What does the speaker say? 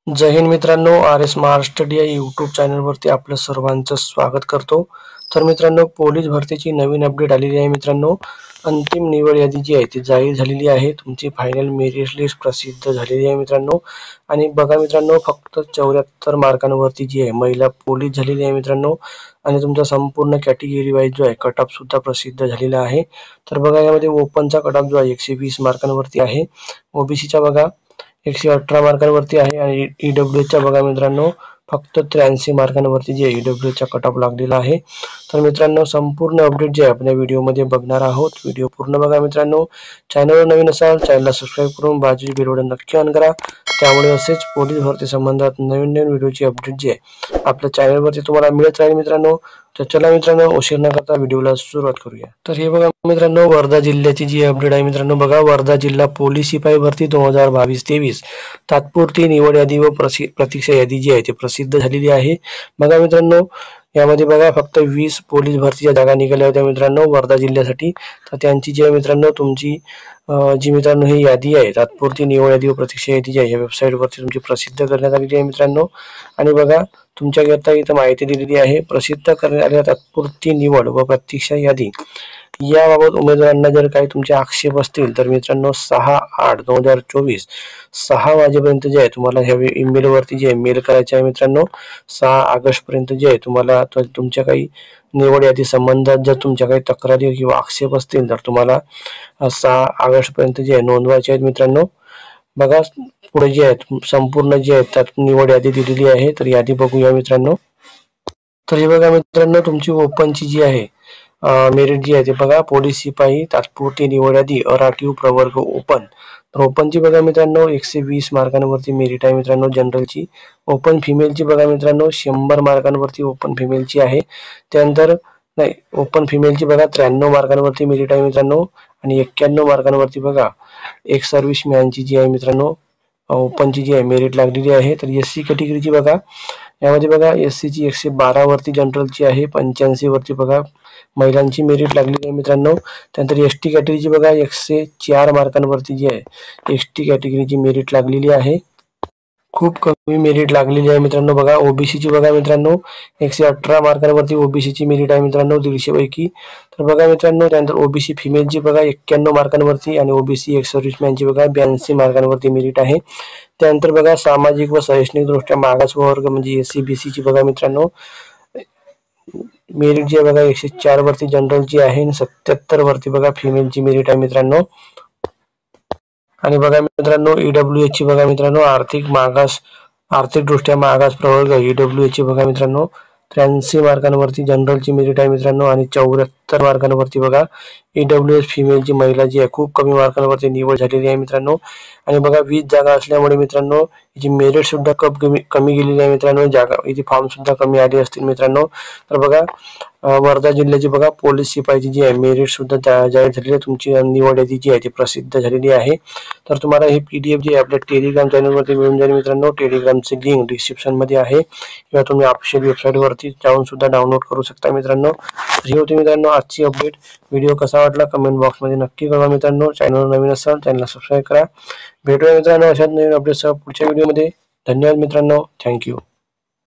जय हिंद मित्रांनो, R S Maharashtra या YouTube चॅनलवरती आपलं सर्वांचं स्वागत करतो। तर मित्रांनो, पोलीस भरतीची नवीन अपडेट आलेली आहे। मित्रांनो, अंतिम निवड यादी जी आहे ती जाहीर झालेली आहे। तुमची फायनल मेरिट लिस्ट प्रसिद्ध झालेली आहे मित्रांनो। आणि बघा मित्रांनो, फक्त 74 मार्कांवरती जी आहे महिला पोलीस झालेली आहे मित्रांनो। आणि तुमचा संपूर्ण कॅटेगरी वाईज जो आहे कट ऑफ सुद्धा प्रसिद्ध झालेला आहे। तर बघा, यामध्ये ओपनचा कट ऑफ जो आहे 120 मार्कांवरती आहे। ओबीसीचा बघा 118 मार्कांवरती आहे आणि ईडब्ल्यूएचचा बघा मित्रांनो फक्त 83 मार्कांवरती जे ईडब्ल्यूएचचा कट ऑफ लागलेला आहे। तर मित्रांनो, संपूर्ण अपडेट जे आपण या व्हिडिओमध्ये बघणार आहोत। व्हिडिओ पूर्ण बघा मित्रांनो। चॅनलवर नवीन असाल चॅनलला सबस्क्राईब करून बाजूची बेल बटन नक्की ऑन करा, त्यामुळे असेच पोलीस भरती संबंधात नवीन नवीन व्हिडिओची अपडेट जी आहे आपल्या चॅनलवरती तुम्हाला मिळत राहील मित्रांनो। तर चला मित्रांनो, उशीर न करता व्हिडिओला सुरुवात करूया। तर हे बघा मित्रांनो, वर्धा जिल्ह्याची जी अपडेट आहे मित्रांनो। बघा, वर्धा जिल्हा पोलीस शिपाई भरती 2022-23 तात्पुरती निवड यादी व प्रतीक्षा यादी जी आहे ती प्रसिद्ध झालेली आहे। बघा मित्रांनो, यामध्ये बघा फक्त 20 पोलीस भरतीच्या जागा निघाल्या होत्या मित्रांनो वर्धा जिल्ह्यासाठी। तर त्यांची जी आहे मित्रांनो तुमची जी मित्रांनो ही यादी आहे तात्पुरती निवड यादी व प्रतीक्षा यादी जी आहे या वेबसाईटवरती तुमची प्रसिद्ध करण्यात आलेली आहे मित्रांनो। आणि बघा, तुमच्याकरता इथं माहिती दिलेली आहे, प्रसिद्ध करण्यात आलेल्या तात्पुरती निवड व प्रतीक्षा यादी याबाबत उमेदवारांना जर काही तुमचे आक्षेप असतील तर मित्रांनो 6/8/2024 6 वाजेपर्यंत जे आहे तुम्हाला ह्या ईमेल वरती जे मेल करायचे आहे मित्रांनो। 6 ऑगस्ट पर्यंत जे आहे तुम्हाला तुमच्या काही निवड यादी संबंधात जर तुमच्या काही तक्रारी किंवा आक्षेप असतील तर तुम्हाला 6 ऑगस्ट पर्यंत जे आहे नोंदवायचे आहेत मित्रांनो। बघा, पुढे जे आहेत संपूर्ण जे आहेत त्यात निवड यादी दिलेली आहे। तर यादी बघूया मित्रांनो। तर हे बघा मित्रांनो, तुमची ओपनची जी आहे मेरिट जी आहे ते बघा, पोलीस शिपाई तात्पुरती निवड यादी अराठीव प्रवर्ग ओपन। तर ओपनची बघा मित्रांनो 120 मार्कांवरती मेरिट आहे मित्रांनो जनरलची। ओपन फिमेलची बघा मित्रांनो 100 मार्कांवरती ओपन फिमेलची आहे। त्यानंतर नाही, ओपन फिमेलची बघा 93 मार्कांवरती मेरिट आहे मित्रांनो। आणि 91 मार्कांवरती बघा एक सर्व्हिसमॅनची जी आहे मित्रांनो ओपनची जी आहे मेरिट लागलेली आहे। तर एससी कॅटेगरीची बघा, यामध्ये बघा एससी ची 112 वरती जनरलची आहे, 85 वरती बघा महिलांची मेरिट लागलेली आहे मित्रांनो। त्यानंतर एसटी कॅटेगरीची बघा 104 मार्कांवरती जी आहे एसटी कॅटेगरीची मेरिट लागलेली आहे। खूप कमी मेरिट लागलेली आहे मित्रांनो। बघा, ओबीसीची बघा मित्रांनो 118 मार्कांवरती ओबीसीची मेरिट आहे मित्रांनो 150 पैकी। तर बघा मित्रांनो, त्यानंतर ओबीसी फिमेलची बघा 91 मार्कांवरती आणि ओबीसी एक सर्व्हिसमॅनची बघा 82 मार्कांवरती मेरिट आहे। त्यानंतर बघा, सामाजिक व शैक्षणिक दृष्ट्या मागास वर्ग म्हणजे एससी बीसीची बघा मित्रांनो मेरिट जी आहे बघा 104 वरती जनरलची आहे आणि 77 वरती बघा फिमेलची मेरिट आहे मित्रांनो। आणि बघा मित्रांनो, ईडब्ल्यूएच ची बघा मित्रांनो आर्थिक दृष्ट्या मागास प्रवर्ग ईडब्ल्यूएच ची बघा मित्रांनो 83 मार्कांवरती जनरलची मेरिट आहे मित्रांनो। आणि 74 मार्कांवरती बघा ईडब्ल्यूएच फिमेलची महिला जी आहे खूप कमी मार्कांवरती निवड झालेली आहे मित्रांनो। आणि बघा 20 जागा असल्यामुळे मित्रांनो याची मेरिट सुद्धा कमी गेलेली आहे मित्रांनो। जागा याची फॉर्म सुद्धा कमी आले असतील मित्रांनो। तर बघा, वर्धा जिल्ह्याची बघा पोलीस शिपाईची जी आहे मेरिट सुद्धा जाहीर झालेली आहे। तुमची निवड यादी जी आहे ती प्रसिद्ध झालेली आहे। तर तुम्हाला ही पीडीएफ जी आहे आपल्या टेलिग्राम चॅनलवरती मिळून जाईल मित्रांनो। टेलिग्रामची लिंक डिस्क्रिप्शन मध्ये आहे किंवा तुम्ही ऑफिशियल वेबसाईट वरती जाऊन सुद्धा डाउनलोड करू शकता मित्रांनो। ही होती मित्रांनो आजची अपडेट। व्हिडिओ कसा वाटला कमेंट बॉक्स मध्ये नक्की कळवा मित्रांनो। चॅनलवर नवीन असाल चॅनलला सबस्क्राईब करा। भेटूया मित्रांनो अशाच नवीन अपडेटसह पुढच्या व्हिडिओमध्ये। धन्यवाद मित्रांनो, थँक्यू।